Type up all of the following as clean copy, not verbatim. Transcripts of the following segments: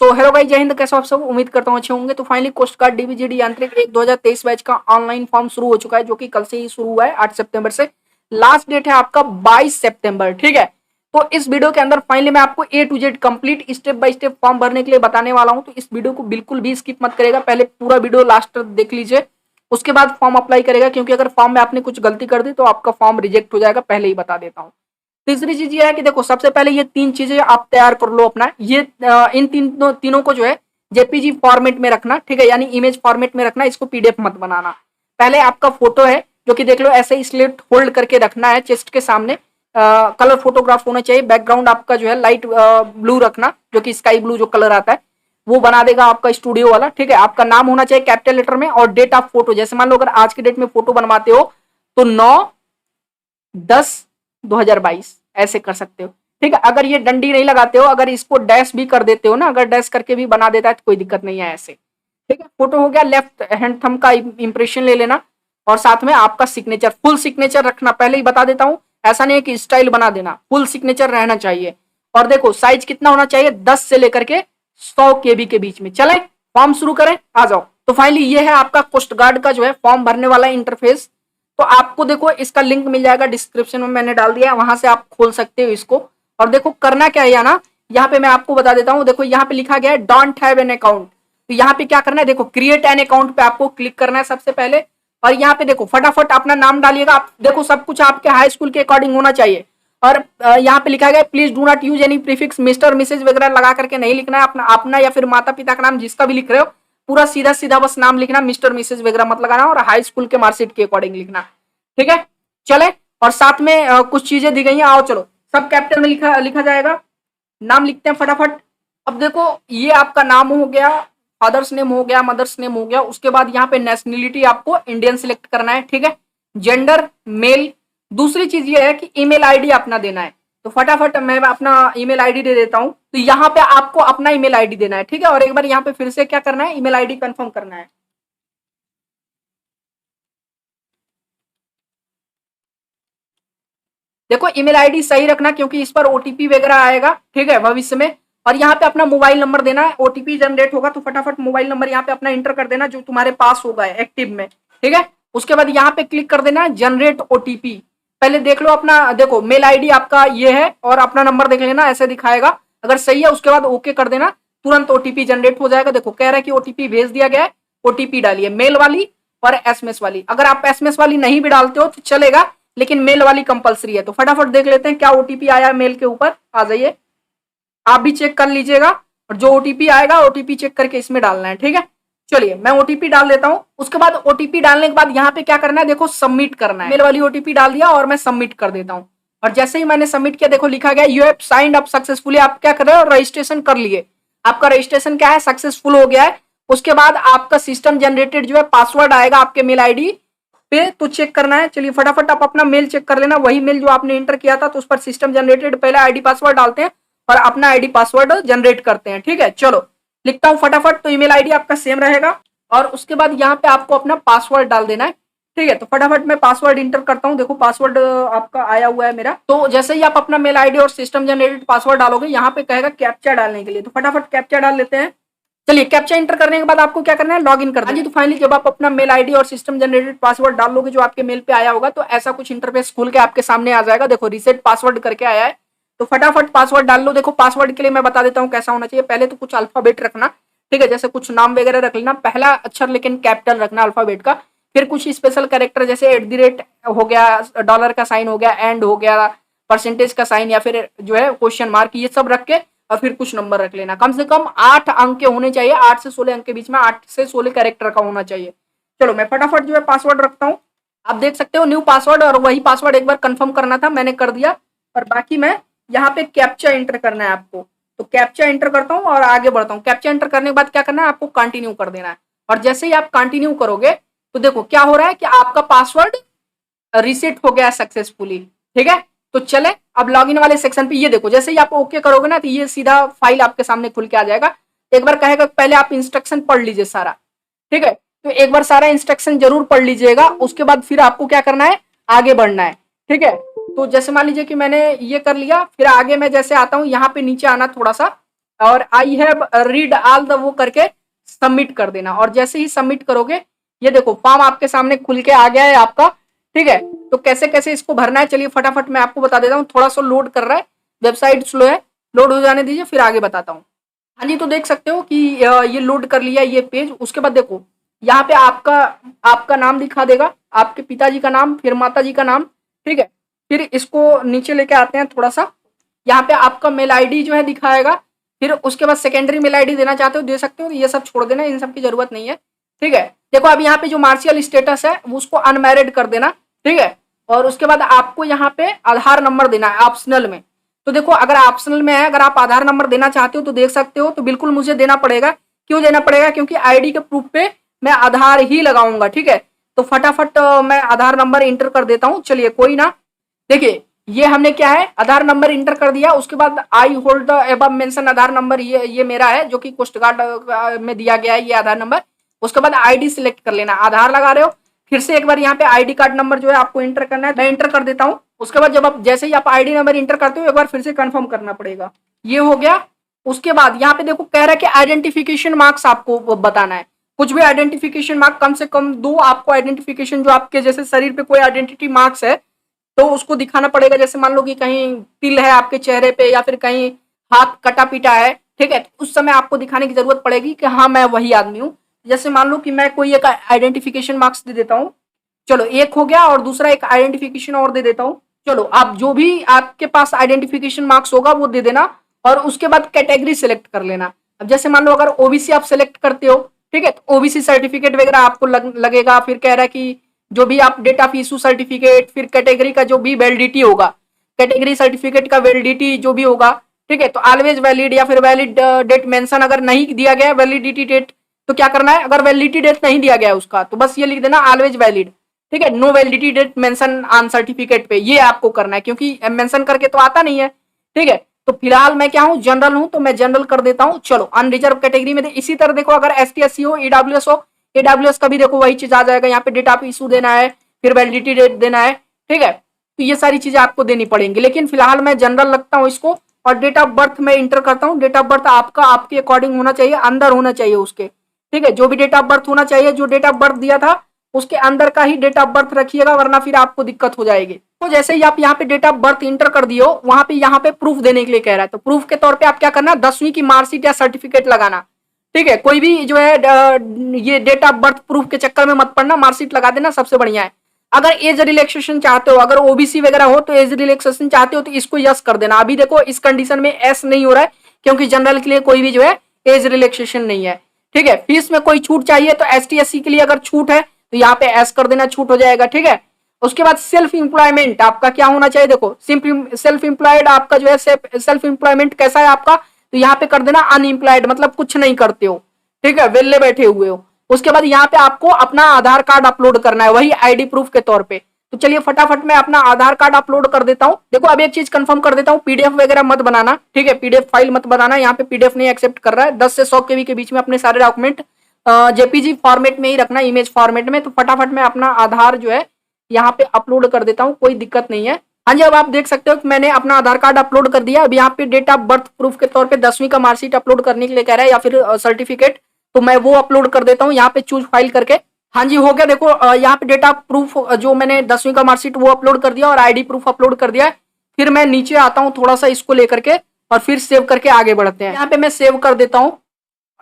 So hello guys, जय हिंद। कैसे हो आप सब? उम्मीद करता हूँ अच्छे होंगे। तो फाइनली कोस्ट गार्ड डीबीजीडी यांत्रिक 1 2023 बैच का ऑनलाइन फॉर्म शुरू हो चुका है, जो कि कल से ही शुरू हुआ है 8 सितंबर से। लास्ट डेट है आपका 22 सितंबर, ठीक है। तो इस वीडियो के अंदर फाइनली मैं आपको A to Z complete step by step form भरने के लिए बताने वाला हूँ। तो इस वीडियो को बिल्कुल भी स्किप मत करेगा, पहले पूरा वीडियो लास्ट तक देख लीजिए, उसके बाद फॉर्म अप्लाई करेगा, क्योंकि अगर फॉर्म में आपने कुछ गलती कर दी तो आपका फॉर्म रिजेक्ट हो जाएगा, पहले ही बता देता हूँ। तीसरी चीज ये है कि देखो, सबसे पहले ये 3 चीजें आप तैयार कर लो अपना। ये इन तीनों को जो है जेपीजी फॉर्मेट में रखना, ठीक है, यानी इमेज फॉर्मेट में रखना, इसको पीडीएफ मत बनाना। पहले आपका फोटो है जो कि देख लो, ऐसे ही स्लेट होल्ड करके रखना है चेस्ट के सामने। कलर फोटोग्राफ होना चाहिए। बैकग्राउंड आपका जो है लाइट ब्लू रखना, जो कि स्काई ब्लू जो कलर आता है वो बना देगा आपका स्टूडियो वाला, ठीक है। आपका नाम होना चाहिए कैपिटल लेटर में, और डेट ऑफ फोटो, जैसे मान लो अगर आज के डेट में फोटो बनवाते हो तो 9/10/2022 ऐसे कर सकते हो, ठीक है। अगर ये डंडी नहीं लगाते हो, अगर इसको डैश भी कर देते हो ना, अगर डैश करके भी बना देता है तो कोई दिक्कत नहीं है, ऐसे, ठीक है। फोटो हो गया। लेफ्ट हैंड थंब का इंप्रेशन ले लेना, और साथ में आपका सिग्नेचर, फुल सिग्नेचर रखना। पहले ही बता देता हूं, ऐसा नहीं है कि स्टाइल बना देना, फुल सिग्नेचर रहना चाहिए। और देखो साइज कितना होना चाहिए, 10 से लेकर के 100 केबी के बीच में। चले फॉर्म शुरू करें, आ जाओ। तो फाइनली ये है आपका कोस्ट गार्ड का जो है फॉर्म भरने वाला इंटरफेस। तो आपको देखो इसका लिंक मिल जाएगा डिस्क्रिप्शन में, मैंने डाल दिया है, वहां से आप खोल सकते हो इसको। और देखो करना क्या है ना, यहाँ पे मैं आपको बता देता हूँ। देखो यहाँ पे लिखा गया है डोंट हैव एन अकाउंट। तो यहाँ पे क्या करना है, देखो क्रिएट एन अकाउंट पे आपको क्लिक करना है सबसे पहले। और यहाँ पे देखो फटाफट अपना नाम डालिएगा। आप देखो सब कुछ आपके हाई स्कूल के अकॉर्डिंग होना चाहिए। और यहाँ पे लिखा गया please do not use any prefix, Mr Mrs वगैरह लगा करके नहीं लिखना है। अपना अपना या फिर माता पिता का नाम जिसका भी लिख रहे हो, पूरा सीधा सीधा बस नाम लिखना, मिस्टर मिसेज वगैरह मत लगाना, और हाई स्कूल के मार्कशीट के अकॉर्डिंग लिखना, ठीक है। चले, और साथ में कुछ चीजें दी गई हैं, आओ चलो। सब कैपिटल में लिखा जाएगा। नाम लिखते हैं फटाफट। अब देखो ये आपका नाम हो गया, फादर्स नेम हो गया, मदर्स नेम हो गया। उसके बाद यहाँ पे नेशनलिटी आपको इंडियन सिलेक्ट करना है, ठीक है। Gender male. दूसरी चीज ये है कि ईमेल आईडी अपना देना है। तो फटाफट मैं अपना ईमेल आईडी दे देता हूँ। तो यहाँ पे आपको अपना ईमेल आईडी देना है, ठीक है। और एक बार यहाँ पे फिर से क्या करना है, ईमेल आईडी कंफर्म करना है। देखो ईमेल आईडी सही रखना, क्योंकि इस पर ओटीपी वगैरह आएगा, ठीक है, भविष्य में। और यहाँ पे अपना मोबाइल नंबर देना है। ओटीपी जनरेट होगा तो फटाफट मोबाइल नंबर यहाँ पे अपना इंटर कर देना जो तुम्हारे पास होगा एक्टिव में, ठीक है। उसके बाद यहाँ पे क्लिक कर देना जनरेट ओटीपी। पहले देख लो अपना, देखो मेल आईडी आपका ये है, और अपना नंबर देख लेना, ऐसे दिखाएगा। अगर सही है उसके बाद ओके कर देना, तुरंत ओटीपी जनरेट हो जाएगा। देखो कह रहा है कि ओटीपी भेज दिया गया है, ओटीपी डालिए मेल वाली और एसएमएस वाली। अगर आप एसएमएस वाली नहीं भी डालते हो तो चलेगा, लेकिन मेल वाली कंपलसरी है। तो फटाफट देख लेते हैं क्या ओटीपी आया मेल के ऊपर। आ जाइए, आप भी चेक कर लीजिएगा, और जो ओटीपी आएगा ओटीपी चेक करके इसमें डालना है, ठीक है। चलिए मैं ओटीपी डाल देता हूं। उसके बाद ओटीपी डालने के बाद यहाँ पे क्या करना है, देखो सबमिट करना है। मेल वाली ओटीपी डाल दिया और मैं सबमिट कर देता हूँ। और जैसे ही मैंने सबमिट किया, देखो लिखा गया you have signed up successfully. आप क्या कर रहे हो, रजिस्ट्रेशन कर लिए। आपका रजिस्ट्रेशन क्या है, सक्सेसफुल हो गया है। उसके बाद आपका सिस्टम जनरेटेड जो है पासवर्ड आएगा आपके मेल आईडी पे, तो चेक करना है। चलिए फटाफट आप अपना मेल चेक कर लेना, वही मेल जो आपने इंटर किया था। तो उस पर सिस्टम जनरेटेड, पहले आईडी पासवर्ड डालते हैं और अपना आईडी पासवर्ड जनरेट करते हैं, ठीक है। चलो लिखता हूं फटाफट। तो ईमेल आईडी आपका सेम रहेगा, और उसके बाद यहाँ पे आपको अपना पासवर्ड डाल देना है, ठीक है। तो फटाफट मैं पासवर्ड इंटर करता हूँ। देखो पासवर्ड आपका आया हुआ है मेरा। तो जैसे ही आप अपना मेल आईडी और सिस्टम जनरेटेड पासवर्ड डालोगे, यहाँ पे कहेगा कैप्चा डालने के लिए। तो फटाफट कैप्चा डाल लेते हैं। चलिए कैप्चा इंटर करने के बाद आपको क्या करना है, लॉग इन करना है। जी, तो फाइनली जब आप अपना मेल आईडी और सिस्टम जनरेटेड पासवर्ड डाल लोगे जो आपके मेल पे आया होगा, तो ऐसा कुछ इंटरफेस खुल के आपके सामने आ जाएगा। देखो रीसेट पासवर्ड करके आया है, तो फटाफट पासवर्ड डाल लो। देखो पासवर्ड के लिए मैं बता देता हूँ कैसा होना चाहिए। पहले तो कुछ अल्फाबेट रखना, ठीक है, जैसे कुछ नाम वगैरह रख लेना। पहला अक्षर लेकिन कैपिटल रखना अल्फाबेट का। फिर कुछ स्पेशल कैरेक्टर जैसे @ हो गया, डॉलर का साइन हो गया, एंड हो गया, परसेंटेज का साइन, या फिर जो है क्वेश्चन मार्क, ये सब रख के और फिर कुछ नंबर रख लेना। कम से कम 8 अंक के होने चाहिए, 8 से 16 अंक के बीच में, 8 से 16 कैरेक्टर का होना चाहिए। चलो मैं फटाफट जो है पासवर्ड रखता हूँ। आप देख सकते हो न्यू पासवर्ड, और वही पासवर्ड एक बार कंफर्म करना था, मैंने कर दिया। और बाकी मैं यहाँ पे कैप्चा एंटर करना है आपको। तो कैप्चा एंटर करता हूँ और आगे बढ़ता हूँ। कैप्चा एंटर करने के बाद क्या करना है, आपको कंटिन्यू कर देना है। और जैसे ही आप कंटिन्यू करोगे तो देखो क्या हो रहा है कि आपका पासवर्ड रीसेट हो गया सक्सेसफुली, ठीक है। तो चले अब लॉगिन वाले सेक्शन पे। ये देखो जैसे ही आप ओके करोगे ना, तो ये सीधा फाइल आपके सामने खुल के आ जाएगा। एक बार कहेगा पहले आप इंस्ट्रक्शन पढ़ लीजिए सारा, ठीक है। तो एक बार सारा इंस्ट्रक्शन जरूर पढ़ लीजिएगा, उसके बाद फिर आपको क्या करना है, आगे बढ़ना है, ठीक है। तो जैसे मान लीजिए कि मैंने ये कर लिया, फिर आगे मैं जैसे आता हूँ, यहाँ पे नीचे आना थोड़ा सा, और I have read all the वो करके सबमिट कर देना। और जैसे ही सबमिट करोगे ये देखो फॉर्म आपके सामने खुल के आ गया है आपका। ठीक है, तो कैसे कैसे इसको भरना है चलिए फटाफट मैं आपको बता देता हूँ। थोड़ा सा लोड कर रहा है, वेबसाइट स्लो है, लोड हो जाने दीजिए फिर आगे बताता हूँ। हाँ जी, तो देख सकते हो कि ये लोड कर लिया ये पेज। उसके बाद देखो यहाँ पे आपका आपका नाम दिखा देगा, आपके पिताजी का नाम, फिर माताजी का नाम। ठीक है, फिर इसको नीचे लेके आते हैं थोड़ा सा, यहाँ पे आपका मेल आईडी जो है दिखाएगा। फिर उसके बाद सेकेंडरी मेल आईडी देना चाहते हो दे सकते हो, ये सब छोड़ देना, इन सब की जरूरत नहीं है। ठीक है, देखो अब यहाँ पे जो मार्शियल स्टेटस है उसको अनमैरिड कर देना। ठीक है, और उसके बाद आपको यहाँ पे आधार नंबर देना है ऑप्शनल में। तो देखो अगर ऑप्शनल में है, अगर आप आधार नंबर देना चाहते हो तो देख सकते हो, तो बिल्कुल मुझे देना पड़ेगा। क्यों देना पड़ेगा? क्योंकि आईडी के प्रूफ पे मैं आधार ही लगाऊंगा। ठीक है, तो फटाफट मैं आधार नंबर इंटर कर देता हूँ। चलिए कोई ना, देखिए ये हमने क्या है आधार नंबर इंटर कर दिया। उसके बाद I hold the above mention Aadhaar number, ये मेरा है जो कि कोस्ट गार्ड में दिया गया है ये आधार नंबर। उसके बाद आईडी सिलेक्ट कर लेना, आधार लगा रहे हो, फिर से एक बार यहाँ पे आईडी कार्ड नंबर जो है आपको इंटर करना है, मैं इंटर कर देता हूँ। उसके बाद जब आप जैसे ही आप आईडी नंबर इंटर करते हो एक बार फिर से कंफर्म करना पड़ेगा। ये हो गया। उसके बाद यहाँ पे देखो कह रहा है कि आइडेंटिफिकेशन मार्क्स आपको बताना है, कुछ भी आइडेंटिफिकेशन मार्क कम से कम 2 आपको आइडेंटिफिकेशन, जो आपके जैसे शरीर पे कोई आइडेंटिटी मार्क्स है तो उसको दिखाना पड़ेगा। जैसे मान लो कि कहीं तिल है आपके चेहरे पे या फिर कहीं हाथ कटा पीटा है, ठीक है, तो उस समय आपको दिखाने की जरूरत पड़ेगी कि हाँ मैं वही आदमी हूँ। जैसे मान लो कि मैं कोई एक आइडेंटिफिकेशन मार्क्स दे देता हूँ, चलो एक हो गया, और दूसरा एक आइडेंटिफिकेशन और दे देता हूँ। चलो आप जो भी आपके पास आइडेंटिफिकेशन मार्क्स होगा वो दे देना, और उसके बाद कैटेगरी सिलेक्ट कर लेना। अब जैसे मान लो अगर ओबीसी आप सिलेक्ट करते हो, ठीक है, तो ओबीसी सर्टिफिकेट वगैरह आपको लगेगा। फिर कह रहा है कि जो भी आप डेट ऑफ इशू सर्टिफिकेट, फिर कैटेगरी का जो भी वैलिडिटी होगा, कैटेगरी सर्टिफिकेट का वैलिडिटी जो भी होगा, ठीक है, तो ऑलवेज वैलिड या फिर वैलिड डेट मेंशन अगर नहीं दिया गया वैलिडिटी डेट तो क्या करना है, अगर वैलिडिटी डेट नहीं दिया गया उसका तो बस ये लिख देना ऑलवेज वैलिड। ठीक है, no validity date mention on certificate पे, ये आपको करना है क्योंकि मेंशन करके तो आता नहीं है। ठीक है, तो फिलहाल मैं क्या हूँ जनरल हूँ तो मैं जनरल कर देता हूँ। चलो अनरिजर्व कैटेगरी में इसी तरह देखो अगर एसटी एससी हो, ईडब्ल्यूएस हो, ईडब्ल्यूएस का भी देखो वही चीज आ जाएगा। यहाँ पे डेट ऑफ इशू देना है, फिर वैलिडिटी डेट देना है। ठीक है, तो ये सारी चीजें आपको देनी पड़ेंगी, लेकिन फिलहाल मैं जनरल लगता हूँ इसको। और डेट ऑफ बर्थ में इंटर करता हूँ। डेट ऑफ बर्थ आपका आपके अकॉर्डिंग होना चाहिए, अंदर होना चाहिए उसके। ठीक है, जो भी डेट ऑफ बर्थ होना चाहिए, जो डेट ऑफ बर्थ दिया था उसके अंदर का ही डेट ऑफ बर्थ रखिएगा, वरना फिर आपको दिक्कत हो जाएगी। तो जैसे ही आप यहाँ पे डेट ऑफ बर्थ इंटर कर दियो, वहां पे यहाँ पे प्रूफ देने के लिए कह रहा है, तो प्रूफ के तौर पे आप क्या करना, 10वीं की मार्कशीट या सर्टिफिकेट लगाना। ठीक है, कोई भी जो है ये डेट ऑफ बर्थ प्रूफ के चक्कर में मत पड़ना, मार्कशीट लगा देना सबसे बढ़िया है। अगर एज रिलैक्सेशन चाहते हो, अगर ओबीसी वगैरह हो तो एज रिलैक्सेशन चाहते हो तो इसको यस कर देना। अभी देखो इस कंडीशन में एस नहीं हो रहा है क्योंकि जनरल के लिए कोई भी जो है एज रिलैक्सेशन नहीं है। ठीक है, फीस में कोई छूट चाहिए तो एसटी एससी के लिए अगर छूट है तो यहाँ पे एस कर देना, छूट हो जाएगा। ठीक है, उसके बाद सेल्फ इंप्लॉयमेंट आपका क्या होना चाहिए, देखो सेल्फ इंप्लॉयड आपका जो है सेल्फ इंप्लॉयमेंट कैसा है आपका, तो यहाँ पे कर देना अनएम्प्लॉयड, मतलब कुछ नहीं करते हो। ठीक है, वेले बैठे हुए हो। उसके बाद यहाँ पे आपको अपना आधार कार्ड अपलोड करना है, वही आईडी प्रूफ के तौर पे। तो चलिए फटाफट मैं अपना आधार कार्ड अपलोड कर देता हूँ। देखो अब एक चीज कंफर्म कर देता हूँ, पीडीएफ वगैरह मत बनाना। ठीक है, पीडीएफ फाइल मत बनाना, यहाँ पे पीडीएफ नहीं एक्सेप्ट कर रहा है। 10 से 100 केबी के बीच में अपने सारे डॉक्यूमेंट जेपीजी फॉर्मेट में ही रखना, इमेज फॉर्मेट में। तो फटाफट मैं अपना आधार जो है यहाँ पे अपलोड कर देता हूँ, कोई दिक्कत नहीं है। हाँ जी, अब आप देख सकते हो कि मैंने अपना आधार कार्ड अपलोड कर दिया। अब यहाँ पे डेट ऑफ बर्थ प्रूफ के तौर पे 10वीं का मार्कशीट अपलोड करने के लिए कह रहा है या फिर सर्टिफिकेट, तो मैं वो अपलोड कर देता हूँ यहाँ पे चूज फाइल करके। हाँ जी, हो गया। देखो यहाँ पे डेट ऑफ प्रूफ जो मैंने 10वीं का मार्कशीट वो अपलोड कर दिया और आईडी प्रूफ अपलोड कर दिया। फिर मैं नीचे आता हूँ थोड़ा सा इसको लेकर के और फिर सेव करके आगे बढ़ते हैं। यहाँ पे मैं सेव कर देता हूँ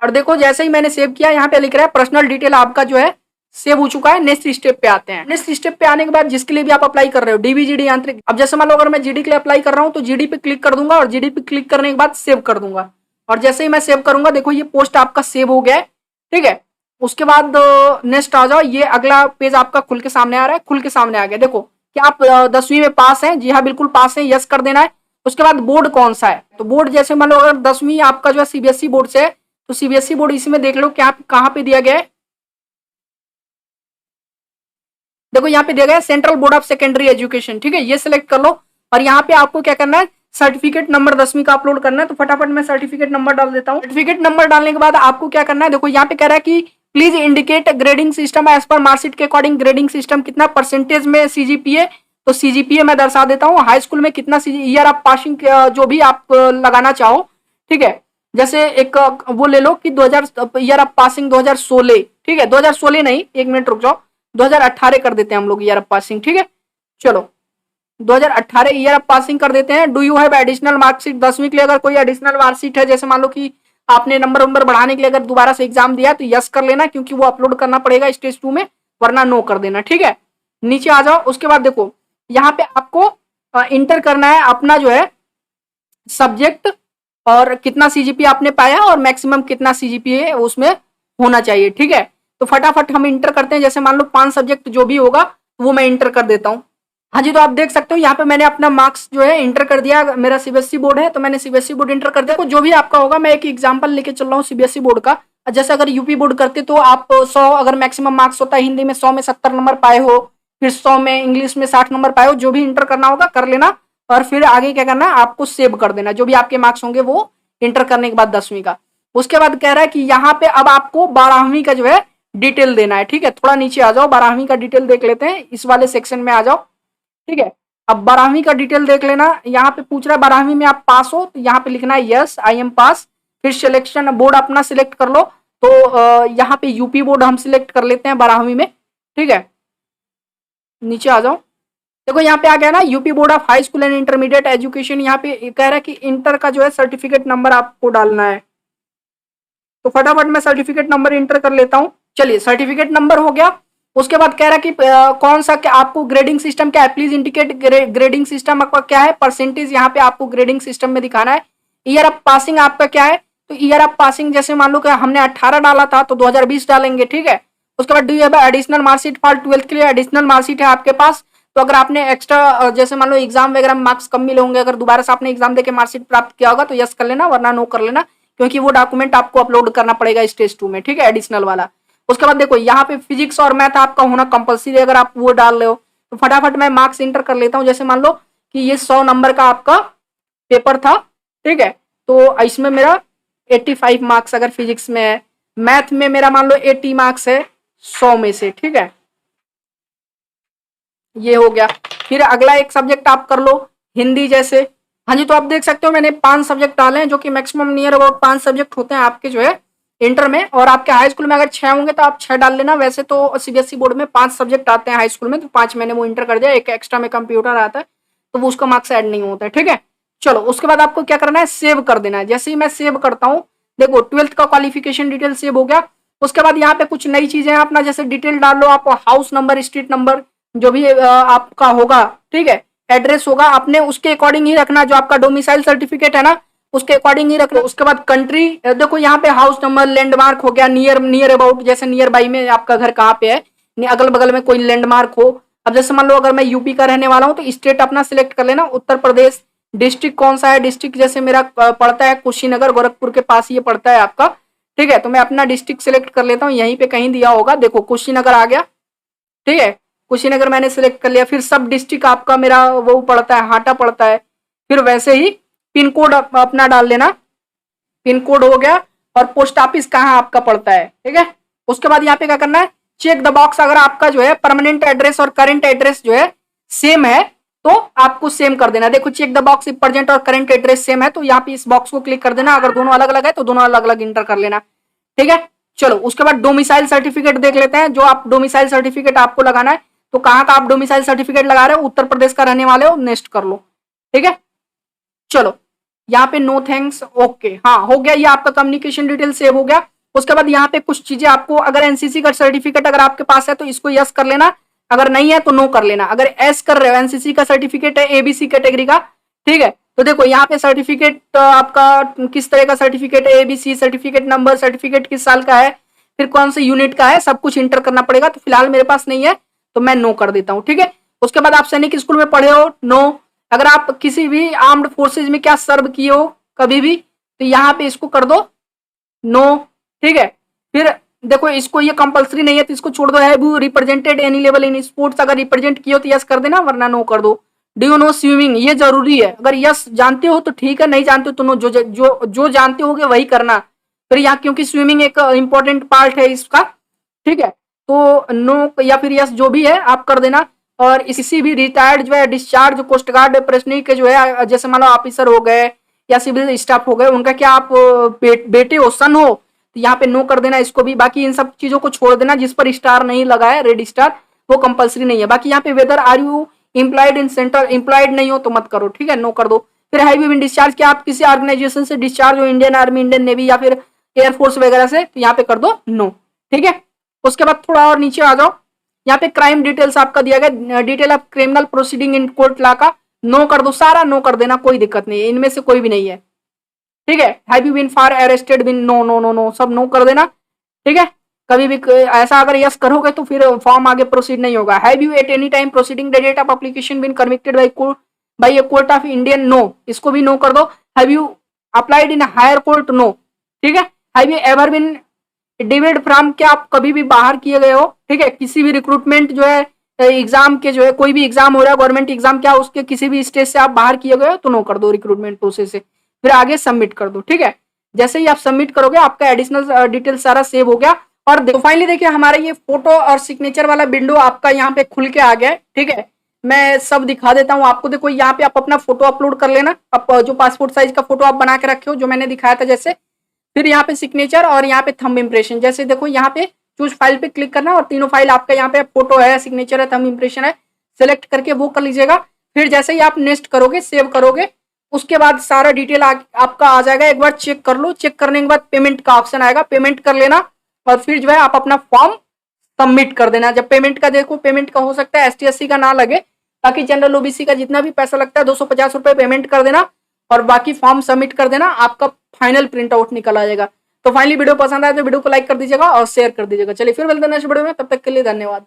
और देखो जैसे ही मैंने सेव किया यहाँ पे लिख रहा है पर्सनल डिटेल आपका जो है सेव हो चुका है। नेक्स्ट स्टेप पे आते हैं। नेक्स्ट स्टेप पे आने के बाद जिसके लिए भी आप अप्लाई कर रहे हो डीबीजीडी आंतरिक, अब जैसे मान लो अगर मैं जीडी के लिए अप्लाई कर रहा हूँ तो जीडी पे क्लिक कर दूंगा और जीडी पे क्लिक करने के बाद सेव कर दूंगा। और जैसे ही मैं सेव करूंगा देखो ये पोस्ट आपका सेव हो गया है। ठीक है, उसके बाद नेक्स्ट आ जाओ, ये अगला पेज आपका खुल के सामने आ रहा है। खुल के सामने आ गया। देखो क्या आप 10वीं में पास हैं? जी हाँ बिल्कुल पास है, यस कर देना है। उसके बाद बोर्ड कौन सा है, तो बोर्ड जैसे मान लो अगर 10वीं आपका जो है सीबीएसई बोर्ड से है तो सीबीएसई बोर्ड इसमें देख लो क्या कहाँ पे दिया गया है। देखो यहाँ पे दिया गया है central board of secondary education. ठीक है, ये सिलेक्ट कर लो और यहाँ पे आपको क्या करना है सर्टिफिकेट नंबर 10वीं का अपलोड करना है। तो फटाफट मैं सर्टिफिकेट नंबर डाल देता हूँ। सर्टिफिकेट नंबर डालने के बाद आपको क्या करना है, देखो यहाँ पे कह रहा है कि please indicate grading system as पर मार्कशीट के अकॉर्डिंग। ग्रेडिंग सिस्टम कितना परसेंटेज में सीजीपीए, तो सीजीपीए मैं दर्शा देता हूँ। हाई स्कूल में कितना ईयर ऑफ पासिंग जो भी आप लगाना चाहो। ठीक है, जैसे एक वो ले लो कि 2000 ईयर ऑफ पासिंग 2016, ठीक है, 2016 नहीं, 1 मिनट रुक जाओ, 2018 कर देते हैं हम लोग ईयर ऑफ पासिंग, ठीक है। चलो 2018 ईयर ऑफ पासिंग कर देते हैं। Do you have additional marksheet, 10वीं के लिए अगर कोई एडिशनल मार्कशीट है, जैसे मान लो कि आपने नंबर बढ़ाने के लिए अगर दोबारा से एग्जाम दिया तो यस कर लेना, क्योंकि वो अपलोड करना पड़ेगा स्टेज 2 में, वरना नो कर देना, ठीक है। नीचे आ जाओ, उसके बाद देखो यहाँ पे आपको इंटर करना है अपना जो है सब्जेक्ट, और कितना सीजीपी आपने पाया और मैक्सिमम कितना सीजीपी है उसमें होना चाहिए, ठीक है। तो फटाफट हम इंटर करते हैं, जैसे मान लो 5 सब्जेक्ट जो भी होगा वो मैं इंटर कर देता हूँ। हाँ जी, तो आप देख सकते हो यहाँ पे मैंने अपना मार्क्स जो है इंटर कर दिया। मेरा सीबीएसई बोर्ड है तो मैंने सीबीएसई बोर्ड इंटर कर दिया। तो जो भी आपका होगा, मैं एक एग्जांपल लेके चल रहा हूँ सीबीएसई बोर्ड का। जैसे अगर यूपी बोर्ड करते तो आप 100 अगर मैक्सिमम मार्क्स होता है, हिंदी में 100 में 70 नंबर पाए हो, फिर 100 में इंग्लिश में 60 नंबर पाए हो, जो भी इंटर करना होगा कर लेना, और फिर आगे क्या करना है आपको सेव कर देना जो भी आपके मार्क्स होंगे वो इंटर करने के बाद 10वीं का। उसके बाद कह रहा है कि यहाँ पे अब आपको 12वीं का जो है डिटेल देना है, ठीक है। थोड़ा नीचे आ जाओ, 12वीं का डिटेल देख लेते हैं, इस वाले सेक्शन में आ जाओ, ठीक है। अब 12वीं का डिटेल देख लेना, यहाँ पे पूछ रहा है 12वीं में आप पास हो, तो यहाँ पे लिखना है यस आई एम पास। फिर सिलेक्शन बोर्ड अपना सिलेक्ट कर लो, तो यहाँ पे यूपी बोर्ड हम सिलेक्ट कर लेते हैं 12वीं में, ठीक है। नीचे आ जाओ, देखो यहाँ पे आ गया ना UP board of high school and intermediate education. यहाँ पे कह रहा है कि इंटर का जो है सर्टिफिकेट नंबर आपको डालना है, तो फटाफट मैं सर्टिफिकेट नंबर इंटर कर लेता हूँ। चलिए सर्टिफिकेट नंबर हो गया। उसके बाद कह रहा है कि कौन सा क्या आपको ग्रेडिंग सिस्टम क्या है, प्लीज इंडिकेट ग्रेडिंग सिस्टम आपका क्या है, परसेंटेज यहाँ पे आपको ग्रेडिंग सिस्टम में दिखाना है। ईयर ऑफ पासिंग आपका क्या है, तो ईयर ऑफ पासिंग जैसे मान लो कि हमने 18 डाला था तो 2020 डालेंगे, ठीक है। उसके बाद do you have additional marksheet for 12th के लिए एडिशनल मार्कशीट है आपके पास, तो अगर आपने एक्स्ट्रा जैसे मान लो एग्जाम वगैरह में मार्क्स कम मिले होंगे, अगर दोबारा से आपने एग्जाम देके मार्कशीट प्राप्त किया होगा तो यस कर लेना, वरना नो कर लेना, क्योंकि वो डॉक्यूमेंट आपको अपलोड करना पड़ेगा स्टेज 2 में, ठीक है, एडिशनल वाला। उसके बाद देखो यहाँ पे फिजिक्स और मैथ आपका होना कंपलसरी है, अगर आप वो डाल रहे हो तो फटाफट मैं मार्क्स इंटर कर लेता हूँ। जैसे मान लो कि ये 100 नंबर का आपका पेपर था, ठीक है, तो इसमें मेरा 85 मार्क्स अगर फिजिक्स में है, मैथ में मेरा मान लो 80 मार्क्स है 100 में से, ठीक है, ये हो गया। फिर अगला एक सब्जेक्ट आप कर लो हिंदी जैसे। हाँ जी, तो आप देख सकते हो मैंने 5 सब्जेक्ट डाले हैं, जो कि मैक्सिमम नियर अबाउट 5 सब्जेक्ट होते हैं आपके जो है इंटर में, और आपके हाई स्कूल में अगर 6 होंगे तो आप 6 डाल लेना। वैसे तो सीबीएसई बोर्ड में 5 सब्जेक्ट आते हैं हाई स्कूल में, तो 5 मैंने वो इंटर कर दिया। एक एक्स्ट्रा में कंप्यूटर आता है तो वो उसका मार्क्स ऐड नहीं होता है, ठीक है। चलो उसके बाद आपको क्या करना है, सेव कर देना है। जैसे ही मैं सेव करता हूँ, देखो 12th का क्वालिफिकेशन डिटेल सेव हो गया। उसके बाद यहाँ पे कुछ नई चीजें हैं, अपना जैसे डिटेल डाल लो आप, हाउस नंबर, स्ट्रीट नंबर, जो भी आपका होगा, ठीक है, एड्रेस होगा अपने उसके अकॉर्डिंग ही रखना, जो आपका डोमिसाइल सर्टिफिकेट है ना उसके अकॉर्डिंग ही रखना। उसके बाद कंट्री, देखो यहाँ पे हाउस नंबर, लैंडमार्क हो गया, नियर अबाउट, जैसे नियर बाई में आपका घर कहाँ पे है, अगल बगल में कोई लैंडमार्क हो। अब जैसे मान लो अगर मैं यूपी का रहने वाला हूँ तो स्टेट अपना सिलेक्ट कर लेना, उत्तर प्रदेश। डिस्ट्रिक्ट कौन सा है, डिस्ट्रिक्ट जैसे मेरा पड़ता है कुशीनगर, गोरखपुर के पास ये पड़ता है आपका, ठीक है, तो मैं अपना डिस्ट्रिक्ट सिलेक्ट कर लेता हूँ, यहीं पे कहीं दिया होगा, देखो कुशीनगर आ गया, ठीक है, कुशीनगर मैंने सिलेक्ट कर लिया। फिर सब डिस्ट्रिक्ट आपका मेरा वो पड़ता है, हाटा पड़ता है। फिर वैसे ही पिन कोड अपना डाल लेना, पिन कोड हो गया, और पोस्ट ऑफिस कहाँ आपका पड़ता है, ठीक है। उसके बाद यहाँ पे क्या करना है, चेक द बॉक्स, अगर आपका जो है परमानेंट एड्रेस और करंट एड्रेस जो है सेम है तो आपको सेम कर देना। देखो check the box if present और करंट एड्रेस सेम है तो यहाँ पे इस बॉक्स को क्लिक कर देना, अगर दोनों अलग अलग है तो दोनों अलग अलग इंटर कर लेना, ठीक है। चलो उसके बाद डोमिसाइल सर्टिफिकेट देख लेते हैं, जो आप डोमिसाइल सर्टिफिकेट आपको लगाना है, तो कहाँ का आप डोमिसाइल सर्टिफिकेट लगा रहे हो, उत्तर प्रदेश का रहने वाले हो, नेक्स्ट कर लो, ठीक है। चलो यहाँ पे नो थैंक्स, ओके, हाँ हो गया, ये आपका कम्युनिकेशन डिटेल सेव हो गया। उसके बाद यहाँ पे कुछ चीजें आपको, अगर एनसीसी का सर्टिफिकेट अगर आपके पास है तो इसको यस कर लेना, अगर नहीं है तो नो कर लेना। अगर एस कर रहे हो, एनसीसी का सर्टिफिकेट है एबीसी कैटेगरी का, ठीक है, तो देखो यहाँ पे सर्टिफिकेट आपका किस तरह का सर्टिफिकेट है, एबीसी सर्टिफिकेट नंबर, सर्टिफिकेट किस साल का है, फिर कौन से यूनिट का है, सब कुछ इंटर करना पड़ेगा। तो फिलहाल मेरे पास नहीं है तो मैं नो कर देता हूँ, ठीक है। उसके बाद आप सैनिक स्कूल में पढ़े हो, नो। अगर आप किसी भी आर्म्ड फोर्सेज में क्या सर्व किए हो कभी भी, तो यहाँ पे इसको कर दो नो, ठीक है। फिर देखो इसको, ये कंपलसरी नहीं है तो इसको छोड़ दो। Have you represented any level in sports, अगर रिप्रेजेंट किए हो तो यस कर देना, वरना नो कर दो। डू यू नो स्विमिंग, ये जरूरी है, अगर यस जानते हो तो ठीक है, नहीं जानते हो तो नो। जो जानते होगे वही करना फिर यहाँ, क्योंकि स्विमिंग एक इंपॉर्टेंट पार्ट है इसका, ठीक है। तो नो या फिर यस जो भी है आप कर देना। और किसी भी रिटायर्ड जो है, डिस्चार्ज कोस्ट गार्ड प्रश्न के जो है, जैसे मान लो ऑफिसर हो गए या सिविल स्टाफ हो गए, उनका क्या आप बेटे हो, सन हो, तो यहाँ पे नो कर देना इसको भी। बाकी इन सब चीजों को छोड़ देना, जिस पर स्टार नहीं लगा है, रेड स्टार, वो कंपलसरी नहीं है। बाकी यहाँ पे whether are you employed in centre, employed नहीं हो तो मत करो, ठीक है, नो कर दो। फिर हैव यू बीन डिस्चार्ज, क्या आप किसी ऑर्गेनाइजेशन से डिस्चार्ज हो, इंडियन आर्मी, इंडियन नेवी या फिर एयरफोर्स वगैरह से, तो यहाँ पे कर दो नो, ठीक है। उसके बाद थोड़ा और नीचे आ जाओ, यहाँ पे क्राइम डिटेल्स आपका दिया गया, detail of criminal proceeding in court law का, नो कर दो, सारा नो कर देना, कोई दिक्कत नहीं है, इनमें से कोई भी नहीं है, ठीक है। Have you been for arrested been, no no no no, सब नो कर देना, ठीक है। कभी भी ऐसा अगर यस करोगे तो फिर फॉर्म आगे प्रोसीड नहीं होगा। Have you at any time proceeding the date of application been convicted by a court of Indian, no, इसको भी नो कर दो। Have you applied in higher court, no, ठीक है। Have you ever been divided from, क्या आप कभी भी बाहर किए गए हो, ठीक है, किसी भी रिक्रूटमेंट जो है एग्जाम के, जो है कोई भी एग्जाम हो रहा है गवर्नमेंट एग्जाम, क्या उसके किसी भी स्टेज से आप बाहर किए गए हो तो नो कर दो रिक्रूटमेंट प्रोसेस से, फिर आगे सबमिट कर दो, ठीक है। जैसे ही आप सबमिट करोगे आपका एडिशनल डिटेल सारा सेव हो गया। और देखो फाइनली देखिए हमारा ये फोटो और सिग्नेचर वाला विंडो आपका यहाँ पे खुल के आ गया है, ठीक है। मैं सब दिखा देता हूँ आपको। देखो यहाँ पे आप अपना फोटो अपलोड कर लेना, आप जो पासपोर्ट साइज का फोटो आप बना के रखे हो, जो मैंने दिखाया था जैसे। फिर यहाँ पे सिग्नेचर और यहाँ पे थंब इम्प्रेशन, जैसे देखो यहाँ पे चूज फाइल पे क्लिक करना और तीनों फाइल आपका यहाँ पे फोटो है, सिग्नेचर है, थंब इम्प्रेशन है, सिलेक्ट करके वो कर लीजिएगा। फिर जैसे ही आप नेक्स्ट करोगे, सेव करोगे, उसके बाद सारा डिटेल आपका आ जाएगा। एक बार चेक कर लो, चेक करने के बाद पेमेंट का ऑप्शन आएगा, पेमेंट कर लेना और फिर जो है आप अपना फॉर्म सबमिट कर देना। जब पेमेंट का देखो, पेमेंट का हो सकता है ST/SC का ना लगे, बाकी जनरल OBC का जितना भी पैसा लगता है 250 रुपए पेमेंट कर देना और बाकी फॉर्म सबमिट कर देना, आपका फाइनल प्रिंट आउट निकल आ जाएगा। तो फाइनली वीडियो पसंद आए तो वीडियो को लाइक कर दीजिएगा और शेयर कर दीजिएगा। चलिए फिर मिलते हैं नेक्स्ट वीडियो में, तब तक के लिए धन्यवाद।